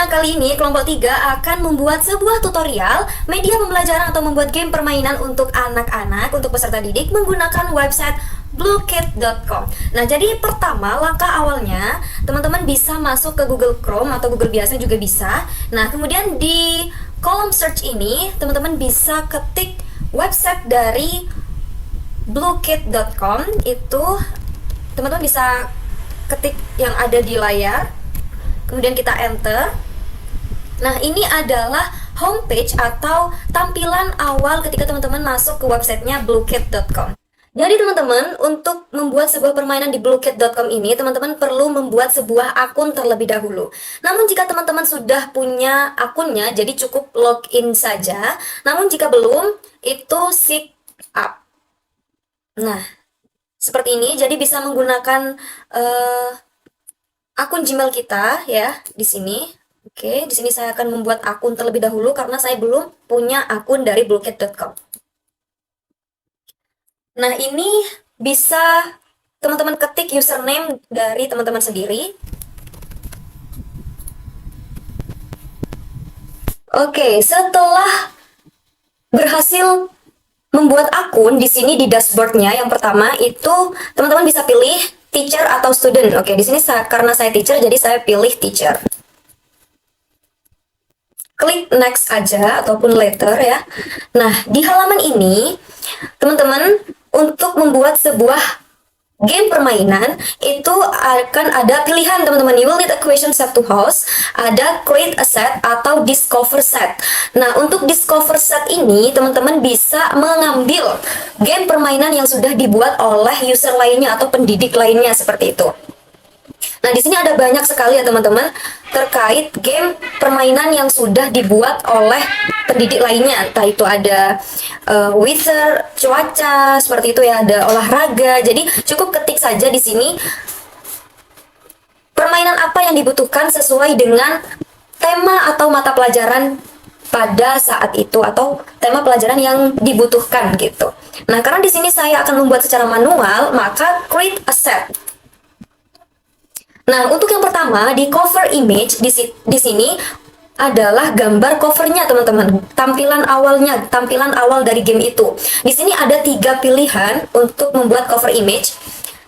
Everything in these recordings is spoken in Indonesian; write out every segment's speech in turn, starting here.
Nah, kali ini kelompok 3 akan membuat sebuah tutorial media pembelajaran atau membuat game permainan untuk anak-anak, untuk peserta didik menggunakan website bluekit.com. Nah, jadi pertama langkah awalnya teman-teman bisa masuk ke Google Chrome atau Google biasa juga bisa. Nah, kemudian di kolom search ini teman-teman bisa ketik website dari bluekit.com. Itu teman-teman bisa ketik yang ada di layar, kemudian kita enter. Nah, ini adalah homepage atau tampilan awal ketika teman-teman masuk ke websitenya bluekit.com. Jadi teman-teman, untuk membuat sebuah permainan di bluekit.com ini, teman-teman perlu membuat sebuah akun terlebih dahulu. Namun jika teman-teman sudah punya akunnya, jadi cukup login saja. Namun jika belum, itu sign up. Nah, seperti ini, jadi bisa menggunakan akun Gmail kita ya di sini. Oke, di sini saya akan membuat akun terlebih dahulu karena saya belum punya akun dari bluekit.com. Nah, ini bisa teman-teman ketik username dari teman-teman sendiri. Oke, setelah berhasil membuat akun di sini di dashboardnya, yang pertama itu teman-teman bisa pilih teacher atau student. Oke, di sini karena saya teacher, jadi saya pilih teacher. Klik next aja ataupun later ya. Nah, di halaman ini teman-teman untuk membuat sebuah game permainan itu akan ada pilihan teman-teman. You will need a question set to host, ada create a set atau discover set. Nah, untuk discover set ini teman-teman bisa mengambil game permainan yang sudah dibuat oleh user lainnya atau pendidik lainnya seperti itu. Nah, di sini ada banyak sekali ya teman-teman terkait game permainan yang sudah dibuat oleh pendidik lainnya. Entah itu ada weather, cuaca, seperti itu ya, ada olahraga. Jadi cukup ketik saja di sini permainan apa yang dibutuhkan sesuai dengan tema atau mata pelajaran pada saat itu atau tema pelajaran yang dibutuhkan gitu. Nah, karena di sini saya akan membuat secara manual, maka create a set. Nah, untuk yang pertama di cover image di sini adalah gambar covernya teman-teman, tampilan awalnya, tampilan awal dari game itu. Di sini ada 3 pilihan untuk membuat cover image.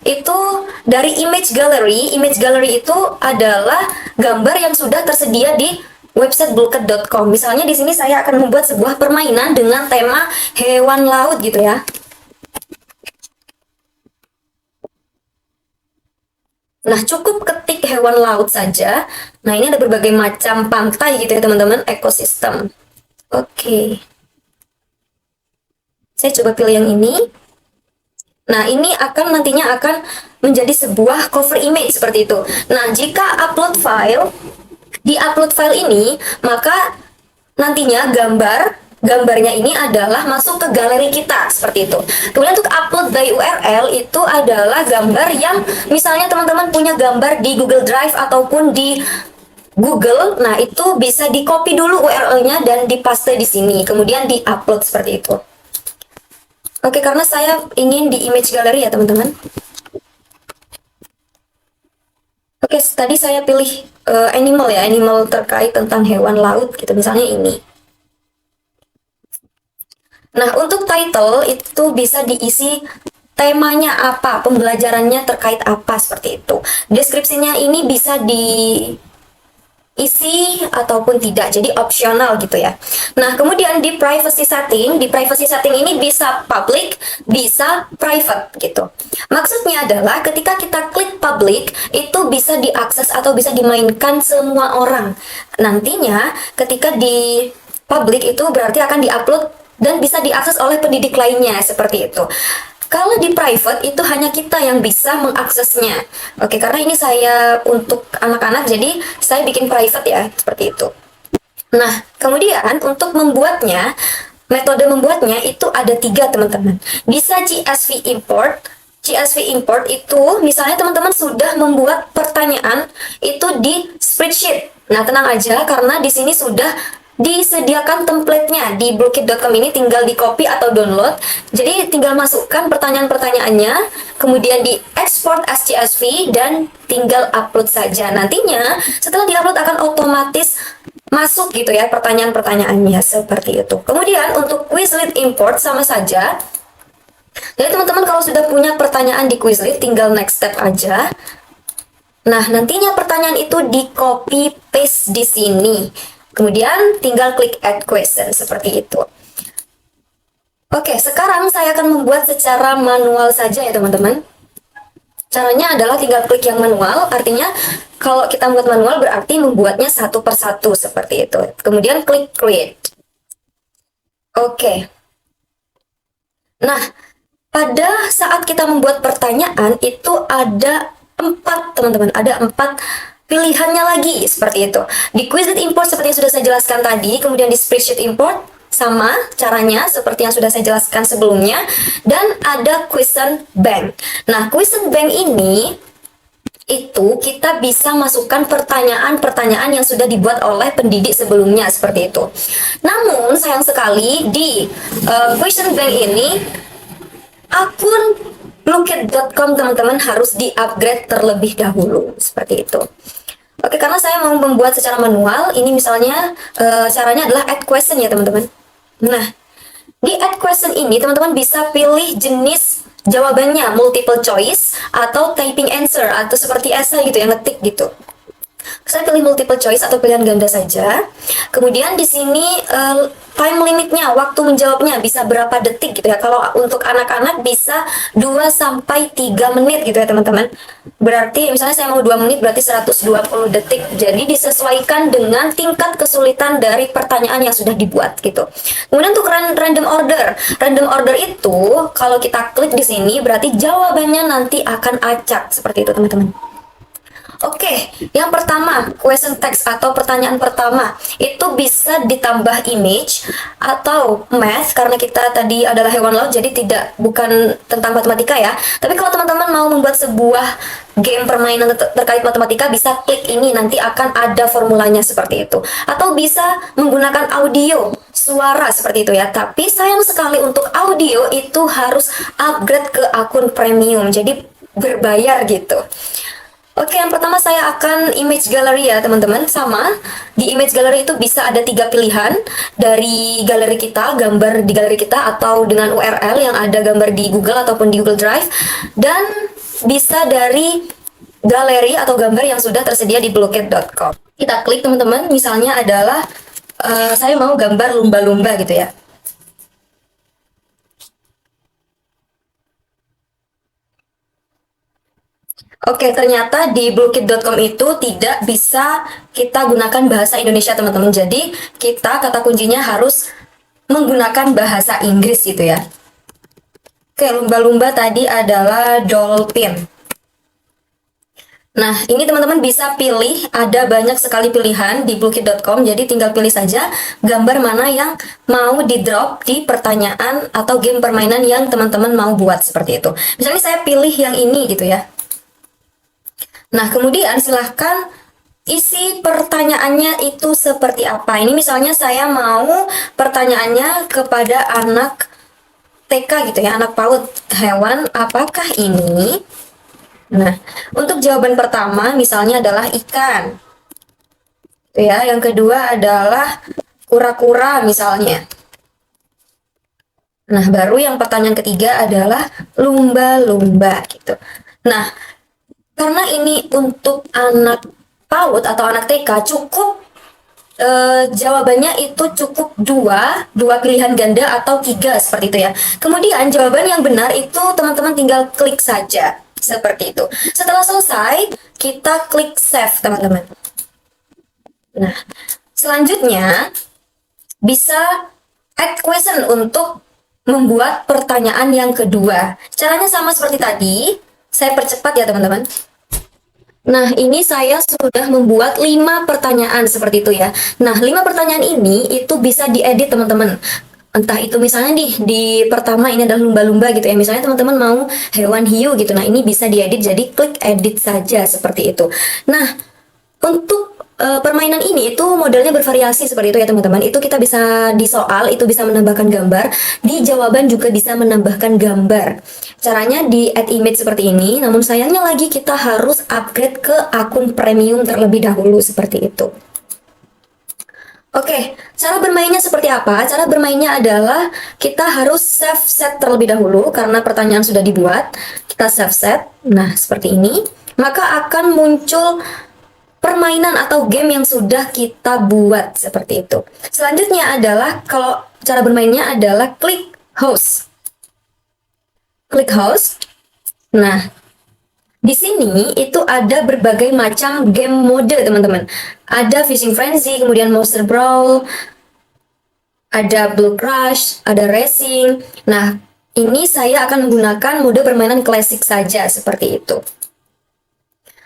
Itu dari image gallery. Image gallery itu adalah gambar yang sudah tersedia di website bluekit.com. Misalnya di sini saya akan membuat sebuah permainan dengan tema hewan laut gitu ya. Nah, cukup ketik hewan laut saja. Nah, ini ada berbagai macam pantai gitu ya teman-teman, ekosistem. Oke. Saya coba pilih yang ini. Nah, ini nantinya akan menjadi sebuah cover image seperti itu. Nah, jika upload file, di upload file ini, maka nantinya gambarnya ini adalah masuk ke galeri kita seperti itu. Kemudian untuk upload by URL itu adalah gambar yang misalnya teman-teman punya gambar di Google Drive ataupun di Google. Nah, itu bisa di copy dulu URL-nya dan dipaste di sini, kemudian di-upload seperti itu. Oke, karena saya ingin di image gallery ya teman-teman. Oke, tadi saya pilih animal ya, animal terkait tentang hewan laut gitu, misalnya ini. Nah, untuk title itu bisa diisi temanya apa, pembelajarannya terkait apa seperti itu. Deskripsinya ini bisa diisi ataupun tidak, jadi opsional gitu ya. Nah, kemudian di privacy setting ini bisa public, bisa private gitu. Maksudnya adalah ketika kita klik public, itu bisa diakses atau bisa dimainkan semua orang. Nantinya ketika di public itu berarti akan diupload dan bisa diakses oleh pendidik lainnya seperti itu. Kalau di private itu hanya kita yang bisa mengaksesnya. Oke, karena ini saya untuk anak-anak jadi saya bikin private ya, seperti itu. Nah, kemudian untuk membuatnya, metode membuatnya itu ada 3 teman-teman. Bisa CSV import. CSV import itu misalnya teman-teman sudah membuat pertanyaan itu di spreadsheet. Nah, tenang aja karena di sini sudah disediakan template-nya di Blukit.com ini, tinggal di copy atau download. Jadi tinggal masukkan pertanyaan-pertanyaannya, kemudian di export as CSV dan tinggal upload saja. Nantinya setelah diupload akan otomatis masuk gitu ya pertanyaan-pertanyaannya seperti itu. Kemudian untuk Quizlet import sama saja. Jadi teman-teman kalau sudah punya pertanyaan di Quizlet tinggal next step aja. Nah, nantinya pertanyaan itu di copy paste di sini. Kemudian tinggal klik add question seperti itu. Oke, sekarang saya akan membuat secara manual saja ya teman-teman. Caranya adalah tinggal klik yang manual, artinya kalau kita membuat manual berarti membuatnya satu persatu seperti itu. Kemudian klik create. Oke. Nah, pada saat kita membuat pertanyaan itu ada 4 teman-teman, ada 4 pilihannya lagi seperti itu. Di Quizlet import seperti yang sudah saya jelaskan tadi, kemudian di spreadsheet import sama caranya seperti yang sudah saya jelaskan sebelumnya, dan ada question bank. Nah, question bank ini itu kita bisa masukkan pertanyaan-pertanyaan yang sudah dibuat oleh pendidik sebelumnya seperti itu. Namun sayang sekali di question bank ini akun Blukit.com teman-teman harus di-upgrade terlebih dahulu seperti itu. Oke, karena saya mau membuat secara manual, ini misalnya caranya adalah add question ya teman-teman. Nah, di add question ini teman-teman bisa pilih jenis jawabannya, multiple choice atau typing answer atau seperti esai gitu ya, ngetik gitu. Saya pilih multiple choice atau pilihan ganda saja. Kemudian di sini time limitnya, waktu menjawabnya bisa berapa detik gitu ya. Kalau untuk anak-anak bisa 2-3 menit gitu ya teman-teman. Berarti misalnya saya mau 2 menit berarti 120 detik. Jadi disesuaikan dengan tingkat kesulitan dari pertanyaan yang sudah dibuat gitu. Kemudian untuk random order. Random order itu kalau kita klik di sini berarti jawabannya nanti akan acak seperti itu teman-teman. Oke, yang pertama, question text atau pertanyaan pertama itu bisa ditambah image atau math karena kita tadi adalah hewan laut jadi bukan tentang matematika ya. Tapi kalau teman-teman mau membuat sebuah game permainan terkait matematika bisa klik ini, nanti akan ada formulanya seperti itu. Atau bisa menggunakan audio, suara seperti itu ya. Tapi sayang sekali untuk audio itu harus upgrade ke akun premium, jadi berbayar gitu. Oke, yang pertama saya akan image gallery ya teman-teman. Sama, di image gallery itu bisa ada 3 pilihan dari galeri kita, gambar di galeri kita, atau dengan URL yang ada gambar di Google ataupun di Google Drive, dan bisa dari galeri atau gambar yang sudah tersedia di Blukit.com. Kita klik teman-teman, misalnya adalah saya mau gambar lumba-lumba gitu ya. Oke, ternyata di Blukit.com itu tidak bisa kita gunakan bahasa Indonesia, teman-teman. Jadi, kita kata kuncinya harus menggunakan bahasa Inggris gitu ya. Oke, lumba-lumba tadi adalah dolphin. Nah, ini teman-teman bisa pilih, ada banyak sekali pilihan di Blukit.com, jadi tinggal pilih saja gambar mana yang mau di-drop di pertanyaan atau game permainan yang teman-teman mau buat seperti itu. Misalnya saya pilih yang ini gitu ya. Nah, kemudian silahkan isi pertanyaannya itu seperti apa. Ini misalnya saya mau pertanyaannya kepada anak TK gitu ya, anak PAUD. Hewan apakah ini? Nah, untuk jawaban pertama misalnya adalah ikan. Itu ya, yang kedua adalah kura-kura misalnya. Nah, baru yang pertanyaan ketiga adalah lumba-lumba gitu. Nah, karena ini untuk anak PAUD atau anak TK cukup jawabannya itu cukup dua pilihan ganda atau 3 seperti itu ya. Kemudian jawaban yang benar itu teman-teman tinggal klik saja seperti itu. Setelah selesai kita klik save teman-teman. Nah, selanjutnya bisa add question untuk membuat pertanyaan yang kedua. Caranya sama seperti tadi. Saya percepat ya teman-teman. Nah, ini saya sudah membuat 5 pertanyaan seperti itu ya. Nah, 5 pertanyaan ini itu bisa diedit teman-teman. Entah itu misalnya di pertama ini adalah lumba-lumba gitu ya. Misalnya teman-teman mau hewan hiu gitu. Nah, ini bisa diedit jadi klik edit saja seperti itu. Nah, untuk permainan ini itu modelnya bervariasi seperti itu ya teman-teman. Itu kita bisa di soal itu bisa menambahkan gambar, di jawaban juga bisa menambahkan gambar. Caranya di add image seperti ini, namun sayangnya lagi kita harus upgrade ke akun premium terlebih dahulu seperti itu. Oke, cara bermainnya seperti apa? Cara bermainnya adalah kita harus save set terlebih dahulu karena pertanyaan sudah dibuat. Kita save set. Nah, seperti ini. Maka akan muncul permainan atau game yang sudah kita buat seperti itu. Selanjutnya adalah kalau cara bermainnya adalah klik host. Klik host. Nah, di sini itu ada berbagai macam game mode teman-teman. Ada Fishing Frenzy, kemudian Monster Brawl, ada Blue Crush, ada Racing. Nah, ini saya akan menggunakan mode permainan klasik saja seperti itu.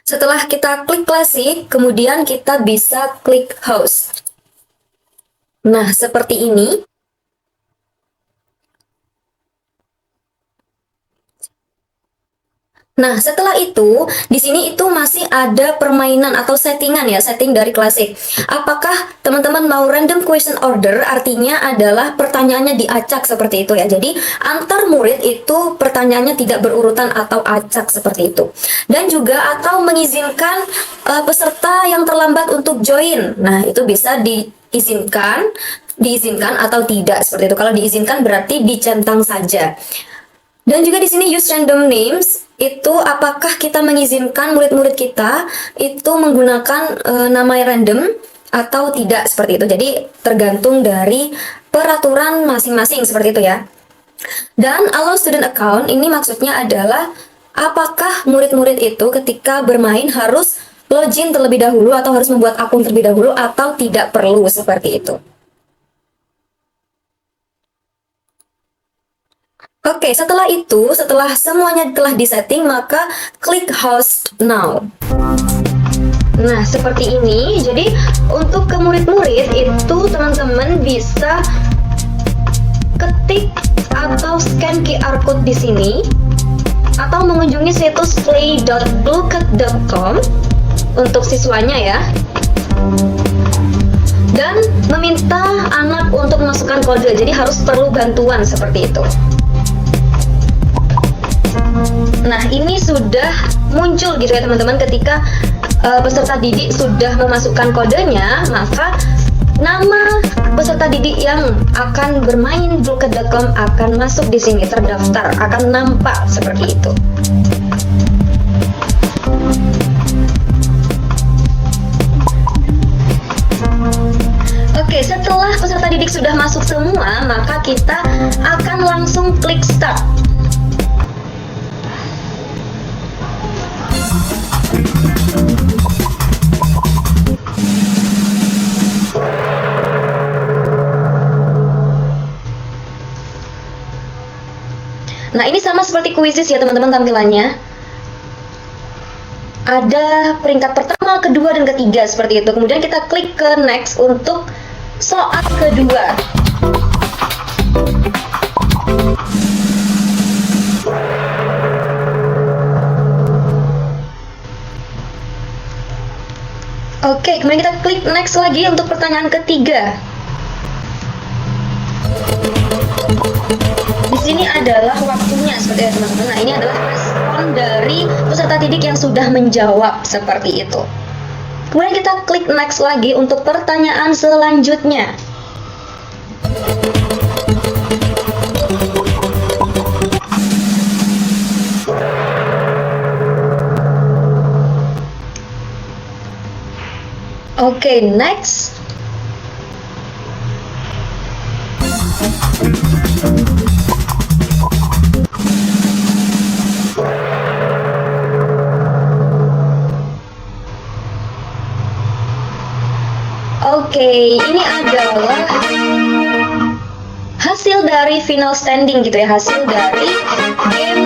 Setelah kita klik klasik, kemudian kita bisa klik host. Nah, seperti ini. Nah, setelah itu, di sini itu masih ada permainan atau settingan ya, setting dari klasik. Apakah teman-teman mau random question order? Artinya adalah pertanyaannya diacak seperti itu ya. Jadi, antar murid itu pertanyaannya tidak berurutan atau acak seperti itu. Dan juga atau mengizinkan peserta yang terlambat untuk join. Nah, itu bisa diizinkan atau tidak seperti itu. Kalau diizinkan berarti dicentang saja. Dan juga di sini use random names. Itu apakah kita mengizinkan murid-murid kita itu menggunakan nama random atau tidak seperti itu. Jadi tergantung dari peraturan masing-masing seperti itu ya. Dan allow student account ini maksudnya adalah apakah murid-murid itu ketika bermain harus login terlebih dahulu atau harus membuat akun terlebih dahulu atau tidak perlu seperti itu. Oke, setelah itu, setelah semuanya telah disetting, maka klik host now. Nah, seperti ini. Jadi, untuk ke murid-murid itu teman-teman bisa ketik atau scan QR code di sini atau mengunjungi situs play.bluecat.com untuk siswanya ya. Dan meminta anak untuk memasukkan kode. Jadi harus perlu bantuan seperti itu. Nah, ini sudah muncul gitu ya teman-teman ketika peserta didik sudah memasukkan kodenya, maka nama peserta didik yang akan bermain bluecat.com akan masuk di sini, terdaftar, akan nampak seperti itu. Oke, setelah peserta didik sudah masuk semua, maka kita akan langsung klik start. Nah, ini sama seperti quizzes ya teman-teman tampilannya. Ada peringkat pertama, kedua, dan ketiga seperti itu. Kemudian kita klik ke next untuk soal kedua. Oke, kemudian kita klik next lagi untuk pertanyaan ketiga. Di sini adalah waktunya seperti itu teman-teman. Nah, ini adalah respon dari peserta didik yang sudah menjawab seperti itu. Kemudian kita klik next lagi untuk pertanyaan selanjutnya. Oke, next. Oke, ini adalah hasil dari final standing gitu ya, hasil dari game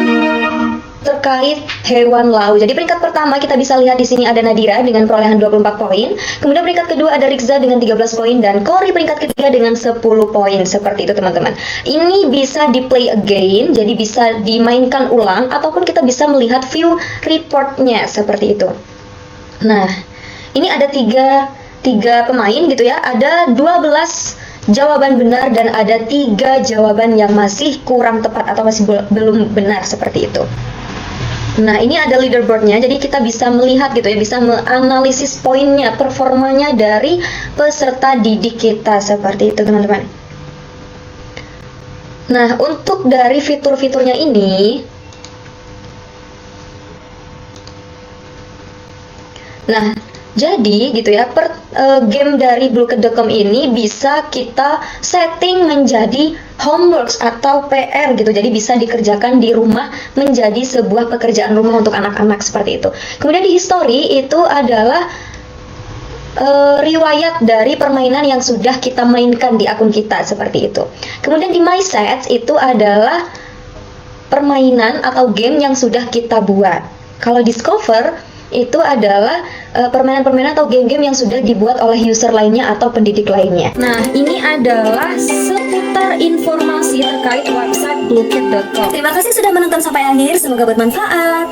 terkait hewan laut. Jadi peringkat pertama kita bisa lihat di sini ada Nadira dengan perolehan 24 poin. Kemudian peringkat kedua ada Rikza dengan 13 poin dan Kori peringkat ketiga dengan 10 poin. Seperti itu teman-teman. Ini bisa di play again, jadi bisa dimainkan ulang ataupun kita bisa melihat view reportnya seperti itu. Nah, Ini ada tiga pemain gitu ya. Ada 12 jawaban benar dan ada 3 jawaban yang masih kurang tepat atau masih belum benar seperti itu. Nah, ini ada leaderboardnya, jadi kita bisa melihat gitu ya, bisa menganalisis poinnya, performanya dari peserta didik kita seperti itu teman-teman. Nah, untuk dari fitur-fiturnya ini, nah, jadi gitu ya, game dari Bluecode.com ini bisa kita setting menjadi homeworks atau PR gitu. Jadi bisa dikerjakan di rumah menjadi sebuah pekerjaan rumah untuk anak-anak seperti itu. Kemudian di history itu adalah riwayat dari permainan yang sudah kita mainkan di akun kita seperti itu. Kemudian di My Sets itu adalah permainan atau game yang sudah kita buat. Kalau Discover itu adalah permainan-permainan atau game-game yang sudah dibuat oleh user lainnya atau pendidik lainnya. Nah, ini adalah seputar informasi terkait website Bluecode.com. Terima kasih sudah menonton sampai akhir, semoga bermanfaat.